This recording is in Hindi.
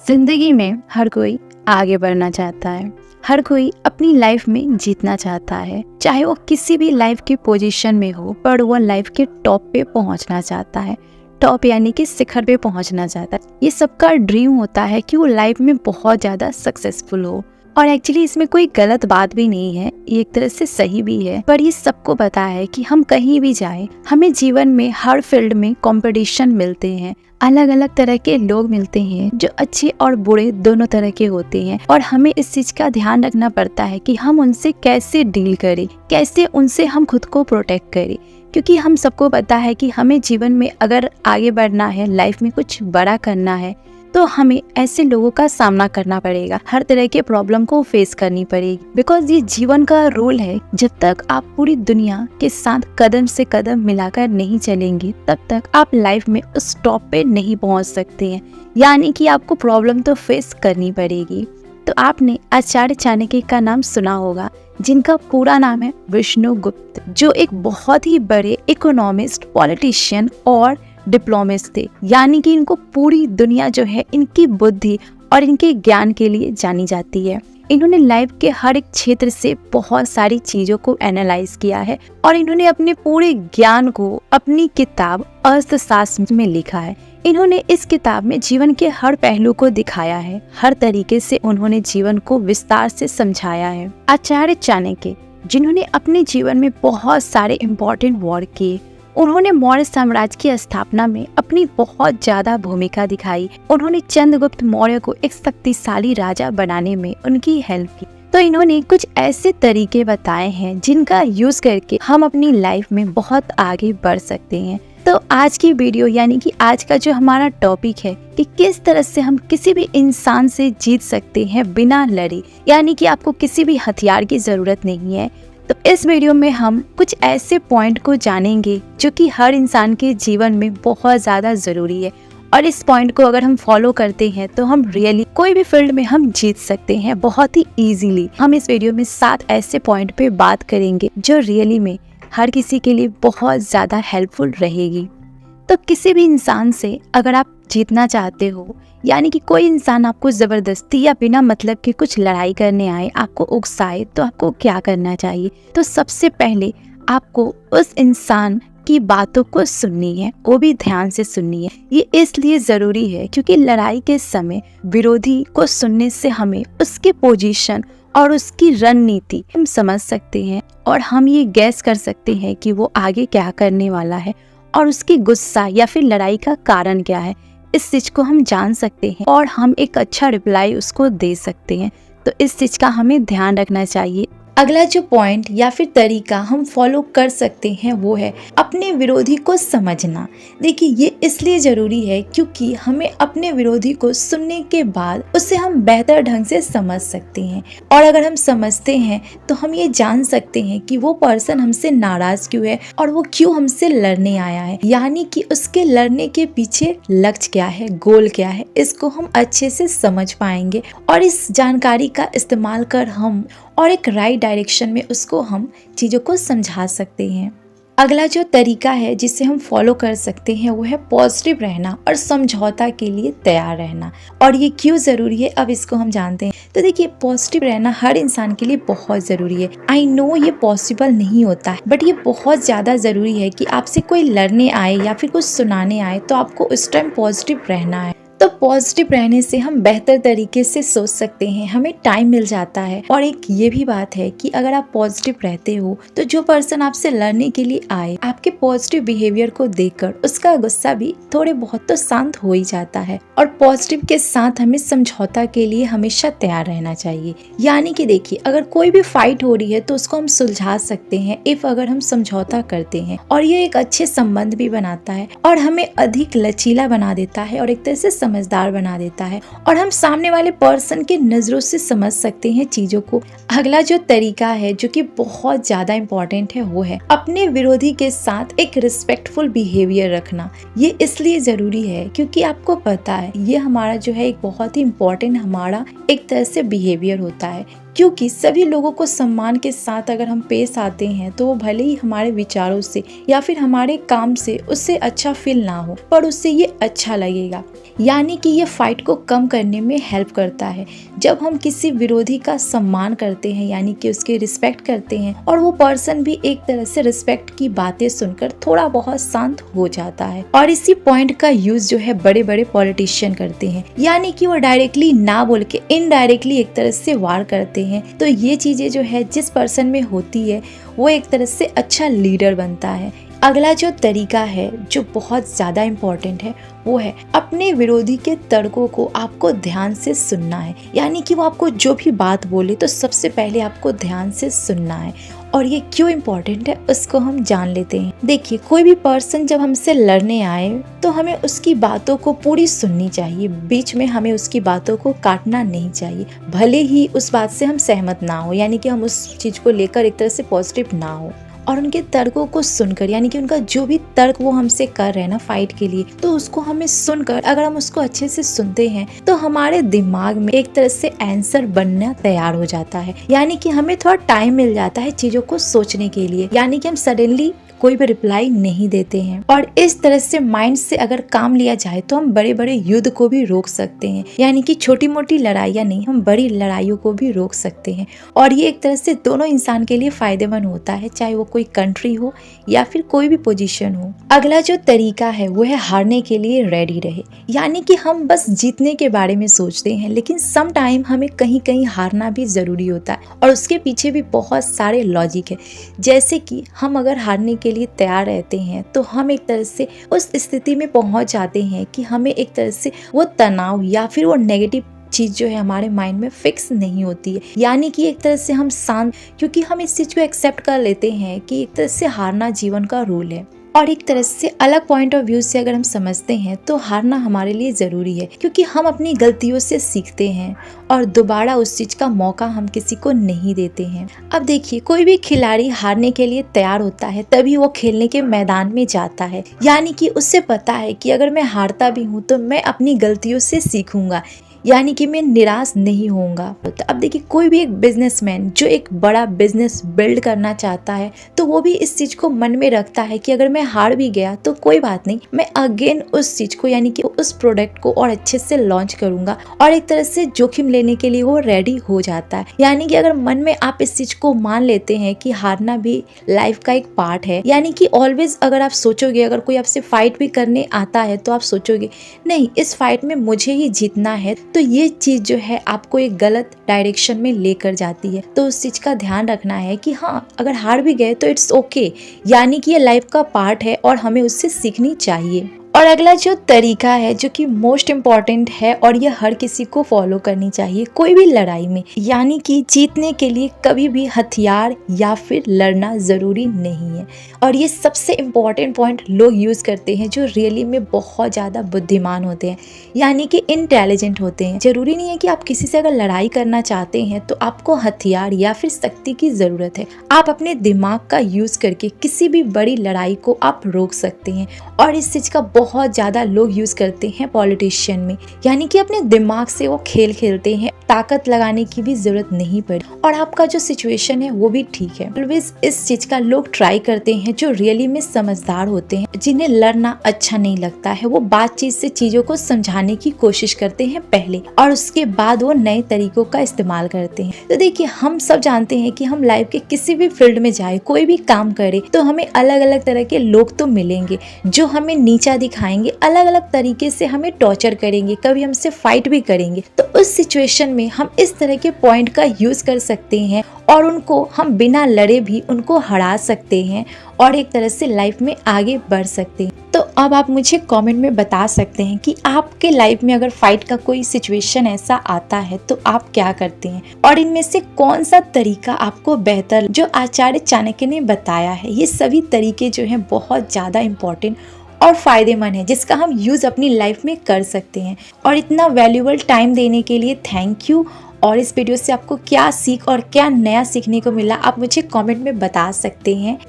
जिंदगी में हर कोई आगे बढ़ना चाहता है। हर कोई अपनी लाइफ में जीतना चाहता है, चाहे वो किसी भी लाइफ के पोजीशन में हो, पर वो लाइफ के टॉप पे पहुंचना चाहता है। टॉप यानी कि शिखर पे पहुंचना चाहता है। ये सबका ड्रीम होता है कि वो लाइफ में बहुत ज़्यादा सक्सेसफुल हो। और एक्चुअली इसमें कोई गलत बात भी नहीं है, ये एक तरह से सही भी है। पर ये सबको पता है कि हम कहीं भी जाएं, हमें जीवन में हर फील्ड में कंपटीशन मिलते हैं। अलग अलग तरह के लोग मिलते हैं जो अच्छे और बुरे दोनों तरह के होते हैं, और हमें इस चीज का ध्यान रखना पड़ता है कि हम उनसे कैसे डील करें, कैसे उनसे हम खुद को प्रोटेक्ट करें। क्योंकि हम सबको पता है कि हमें जीवन में अगर आगे बढ़ना है, लाइफ में कुछ बड़ा करना है, तो हमें ऐसे लोगों का सामना करना पड़ेगा, हर तरह के प्रॉब्लम को फेस करनी पड़ेगी। बिकॉज ये जीवन का रूल है, जब तक आप पूरी दुनिया के साथ कदम से कदम मिलाकर नहीं चलेंगे, तब तक आप लाइफ में उस टॉप पे नहीं पहुंच सकते हैं। यानी कि आपको प्रॉब्लम तो फेस करनी पड़ेगी। तो आपने आचार्य चाणक्य का नाम सुना होगा, जिनका पूरा नाम है विष्णुगुप्त, जो एक बहुत ही बड़े इकोनॉमिस्ट, पॉलिटिशियन और डिप्लोमेट थे। यानी कि इनको पूरी दुनिया जो है इनकी बुद्धि और इनके ज्ञान के लिए जानी जाती है। इन्होंने लाइफ के हर एक क्षेत्र से बहुत सारी चीजों को एनालाइज किया है, और इन्होंने अपने पूरे ज्ञान को अपनी किताब अर्थशास्त्र में लिखा है। इन्होंने इस किताब में जीवन के हर पहलू को दिखाया है, हर तरीके से उन्होंने जीवन को विस्तार से समझाया है। आचार्य चाणक्य, जिन्होंने अपने जीवन में बहुत सारे इम्पोर्टेंट वर्क किए, उन्होंने मौर्य साम्राज्य की स्थापना में अपनी बहुत ज्यादा भूमिका दिखाई। उन्होंने चंद्रगुप्त मौर्य को एक शक्तिशाली राजा बनाने में उनकी हेल्प की। तो इन्होंने कुछ ऐसे तरीके बताए हैं जिनका यूज करके हम अपनी लाइफ में बहुत आगे बढ़ सकते हैं। तो आज की वीडियो यानी कि आज का जो हमारा टॉपिक है कि किस तरह से हम किसी भी इंसान से जीत सकते हैं बिना लड़े, यानी कि आपको किसी भी हथियार की जरूरत नहीं है। तो इस वीडियो में हम कुछ ऐसे पॉइंट को जानेंगे जो कि हर इंसान के जीवन में बहुत ज़्यादा ज़रूरी है, और इस पॉइंट को अगर हम फॉलो करते हैं तो हम रियली कोई भी फील्ड में हम जीत सकते हैं बहुत ही इजीली। हम इस वीडियो में 7 ऐसे पॉइंट पे बात करेंगे जो रियली में हर किसी के लिए बहुत ज़्यादा हेल्पफुल रहेगी। तो किसी भी इंसान से अगर आप जीतना चाहते हो, यानी कि कोई इंसान आपको ज़बरदस्ती या बिना मतलब के कुछ लड़ाई करने आए, आपको उकसाए, तो आपको क्या करना चाहिए? तो सबसे पहले आपको उस इंसान की बातों को सुननी है, वो भी ध्यान से सुननी है। ये इसलिए ज़रूरी है क्योंकि लड़ाई के समय विरोधी को सुनने से हमें उसके पोजीशन और उसकी रणनीति हम समझ सकते हैं, और हम ये गैस कर सकते हैं कि वो आगे क्या करने वाला है और उसकी गुस्सा या फिर लड़ाई का कारण क्या है। इस चीज को हम जान सकते हैं और हम एक अच्छा रिप्लाई उसको दे सकते हैं। तो इस चीज का हमें ध्यान रखना चाहिए। अगला जो पॉइंट या फिर तरीका हम फॉलो कर सकते हैं वो है अपने विरोधी को समझना। देखिए, ये इसलिए जरूरी है क्योंकि हमें अपने विरोधी को सुनने के बाद उसे हम बेहतर ढंग से समझ सकते हैं, और अगर हम समझते हैं तो हम ये जान सकते हैं कि वो पर्सन हमसे नाराज क्यों है और वो क्यों हमसे लड़ने आया है, यानी कि उसके लड़ने के पीछे लक्ष्य क्या है, गोल क्या है, इसको हम अच्छे से समझ पाएंगे, और इस जानकारी का इस्तेमाल कर हम और एक राइट डायरेक्शन में उसको हम चीज़ों को समझा सकते हैं। अगला जो तरीका है जिसे हम फॉलो कर सकते हैं वो है पॉजिटिव रहना और समझौता के लिए तैयार रहना। और ये क्यों ज़रूरी है, अब इसको हम जानते हैं। तो देखिए, पॉजिटिव रहना हर इंसान के लिए बहुत ज़रूरी है। आई नो ये पॉसिबल नहीं होता है, बट ये बहुत ज़्यादा ज़रूरी है कि आपसे कोई लड़ने आए या फिर कुछ सुनाने आए तो आपको उस टाइम पॉजिटिव रहना है। तो पॉजिटिव रहने से हम बेहतर तरीके से सोच सकते हैं, हमें टाइम मिल जाता है। और एक ये भी बात है कि अगर आप पॉजिटिव रहते हो तो जो पर्सन आपसे लड़ने के लिए आए, आपके पॉजिटिव बिहेवियर को देखकर उसका गुस्सा भी थोड़े बहुत तो शांत हो ही जाता है। और पॉजिटिव के साथ हमें समझौता के लिए हमेशा तैयार रहना चाहिए। यानी कि देखिए, अगर कोई भी फाइट हो रही है तो उसको हम सुलझा सकते हैं इफ अगर हम समझौता करते हैं, और ये एक अच्छे संबंध भी बनाता है और हमें अधिक लचीला बना देता है और एक तरह से समझदार बना देता है, और हम सामने वाले पर्सन के नजरों से समझ सकते हैं चीजों को। अगला जो तरीका है जो कि बहुत ज्यादा इम्पोर्टेंट है वो है अपने विरोधी के साथ एक रिस्पेक्टफुल बिहेवियर रखना। ये इसलिए जरूरी है क्योंकि आपको पता है ये हमारा जो है एक बहुत ही इम्पोर्टेंट हमारा एक तरह से बिहेवियर होता है। क्योंकि सभी लोगों को सम्मान के साथ अगर हम पेश आते हैं तो वो भले ही हमारे विचारों से या फिर हमारे काम से उससे अच्छा फील ना हो, पर उससे ये अच्छा लगेगा। यानी कि ये फाइट को कम करने में हेल्प करता है। जब हम किसी विरोधी का सम्मान करते हैं, यानी कि उसके रिस्पेक्ट करते हैं, और वो पर्सन भी एक तरह से रिस्पेक्ट की बातें सुनकर थोड़ा बहुत शांत हो जाता है। और इसी पॉइंट का यूज जो है बड़े बड़े पॉलिटिशियन करते हैं, यानी कि वो डायरेक्टली ना बोल के इनडायरेक्टली एक तरह से वार करते हैं। तो ये चीजें जो है जिस पर्सन में होती है वो एक तरह से अच्छा लीडर बनता है। अगला जो तरीका है जो बहुत ज़्यादा इम्पोर्टेंट है वो है अपने विरोधी के तर्कों को आपको ध्यान से सुनना है। यानी कि वो आपको जो भी बात बोले तो सबसे पहले आपको ध्यान से सुनना है। और ये क्यों इम्पोर्टेंट है उसको हम जान लेते हैं। देखिए, कोई भी पर्सन जब हमसे लड़ने आए तो हमें उसकी बातों को पूरी सुननी चाहिए। बीच में हमें उसकी बातों को काटना नहीं चाहिए, भले ही उस बात से हम सहमत ना हो, यानी कि हम उस चीज़ को लेकर एक तरह से पॉजिटिव ना हो। और उनके तर्कों को सुनकर, यानी कि उनका जो भी तर्क वो हमसे कर रहे हैं ना फाइट के लिए, तो उसको हमें सुनकर अगर हम उसको अच्छे से सुनते हैं तो हमारे दिमाग में एक तरह से आंसर बनना तैयार हो जाता है। यानी कि हमें थोड़ा टाइम मिल जाता है चीजों को सोचने के लिए, यानी कि हम सडनली कोई भी रिप्लाई नहीं देते हैं। और इस तरह से माइंड से अगर काम लिया जाए तो हम बड़े बड़े युद्ध को भी रोक सकते हैं, यानी कि छोटी मोटी लड़ाइयाँ नहीं, हम बड़ी लड़ाइयों को भी रोक सकते हैं। और ये एक तरह से दोनों इंसान के लिए फायदेमंद होता है, चाहे वो कोई कंट्री हो या फिर कोई भी पोजीशन हो। अगला जो तरीका है वो है हारने के लिए रेडी रहे। यानी कि हम बस जीतने के बारे में सोचते हैं, लेकिन सम टाइम हमें कहीं कहीं हारना भी जरूरी होता है, और उसके पीछे भी बहुत सारे लॉजिक है। जैसे कि हम अगर हारने के लिए तैयार रहते हैं तो हम एक तरह से उस स्थिति में पहुंच जाते हैं कि हमें एक तरह से वो तनाव या फिर वो नेगेटिव चीज जो है हमारे माइंड में फिक्स नहीं होती है। यानी कि एक तरह से हम शांत, क्योंकि हम इस चीज को एक्सेप्ट कर लेते हैं कि एक तरह से हारना जीवन का रूल है। और एक तरह से अलग पॉइंट ऑफ व्यू से अगर हम समझते हैं तो हारना हमारे लिए ज़रूरी है, क्योंकि हम अपनी गलतियों से सीखते हैं और दोबारा उस चीज़ का मौका हम किसी को नहीं देते हैं। अब देखिए, कोई भी खिलाड़ी हारने के लिए तैयार होता है तभी वो खेलने के मैदान में जाता है। यानी कि उससे पता है कि अगर मैं हारता भी हूँ तो मैं अपनी गलतियों से सीखूंगा, यानी कि मैं निराश नहीं होऊंगा। तो अब देखिए, कोई भी एक बिजनेसमैन जो एक बड़ा बिजनेस बिल्ड करना चाहता है तो वो भी इस चीज को मन में रखता है कि अगर मैं हार भी गया तो कोई बात नहीं, मैं अगेन उस चीज को, यानी कि उस प्रोडक्ट को और अच्छे से लॉन्च करूंगा। और एक तरह से जोखिम लेने के लिए वो रेडी हो जाता है। यानी कि अगर मन में आप इस चीज को मान लेते हैं कि हारना भी लाइफ का एक पार्ट है, यानी कि ऑलवेज अगर आप सोचोगे, अगर कोई आपसे फाइट भी करने आता है तो आप सोचोगे नहीं, इस फाइट में मुझे ही जीतना है, तो ये चीज जो है आपको एक गलत डायरेक्शन में लेकर जाती है। तो उस चीज का ध्यान रखना है कि हाँ, अगर हार भी गए तो इट्स ओके, यानी कि ये लाइफ का पार्ट है और हमें उससे सीखनी चाहिए। और अगला जो तरीका है जो कि मोस्ट इम्पॉर्टेंट है और ये हर किसी को फॉलो करनी चाहिए कोई भी लड़ाई में, यानी कि जीतने के लिए कभी भी हथियार या फिर लड़ना ज़रूरी नहीं है। और ये सबसे इम्पॉर्टेंट पॉइंट लोग यूज़ करते हैं जो रियली में बहुत ज़्यादा बुद्धिमान होते हैं, यानी कि इंटेलिजेंट होते हैं। ज़रूरी नहीं है कि आप किसी से अगर लड़ाई करना चाहते हैं तो आपको हथियार या फिर शक्ति की ज़रूरत है। आप अपने दिमाग का यूज़ करके किसी भी बड़ी लड़ाई को आप रोक सकते हैं। और इस चीज़ का बहुत ज़्यादा लोग यूज़ करते हैं पॉलिटिशियन में, यानी कि अपने दिमाग से वो खेल खेलते हैं, ताकत लगाने की भी जरूरत नहीं पड़ी और आपका जो सिचुएशन है वो भी ठीक है। ऑलवेज इस चीज का लोग ट्राई करते हैं जो रियली में समझदार होते हैं, जिन्हें लड़ना अच्छा नहीं लगता है। वो बातचीत से चीजों को समझाने की कोशिश करते हैं पहले, और उसके बाद वो नए तरीकों का इस्तेमाल करते हैं। तो देखिए, हम सब जानते हैं कि हम लाइफ के किसी भी फील्ड में जाए, कोई भी काम करे, तो हमें अलग अलग तरह के लोग तो मिलेंगे जो हमें नीचा दिखाएंगे, अलग अलग तरीके से हमें टॉर्चर करेंगे, कभी हमसे फाइट भी करेंगे। तो उस सिचुएशन में हम इस तरह के पॉइंट का यूज कर सकते हैं और उनको हम बिना लड़े भी उनको हरा सकते हैं और एक तरह से लाइफ में आगे बढ़ सकते हैं। तो अब आप मुझे कमेंट में बता सकते हैं कि आपके लाइफ में अगर फाइट का कोई सिचुएशन ऐसा आता है तो आप क्या करते हैं, और इनमें से कौन सा तरीका आपको बेहतर जो आचार्य चाणक्य ने बताया है। ये सभी तरीके जो हैं बहुत ज़्यादा इम्पोर्टेंट और फायदेमंद है, जिसका हम यूज़ अपनी लाइफ में कर सकते हैं। और इतना वैल्यूएबल टाइम देने के लिए थैंक यू। और इस वीडियो से आपको क्या सीख और क्या नया सीखने को मिला आप मुझे कमेंट में बता सकते हैं।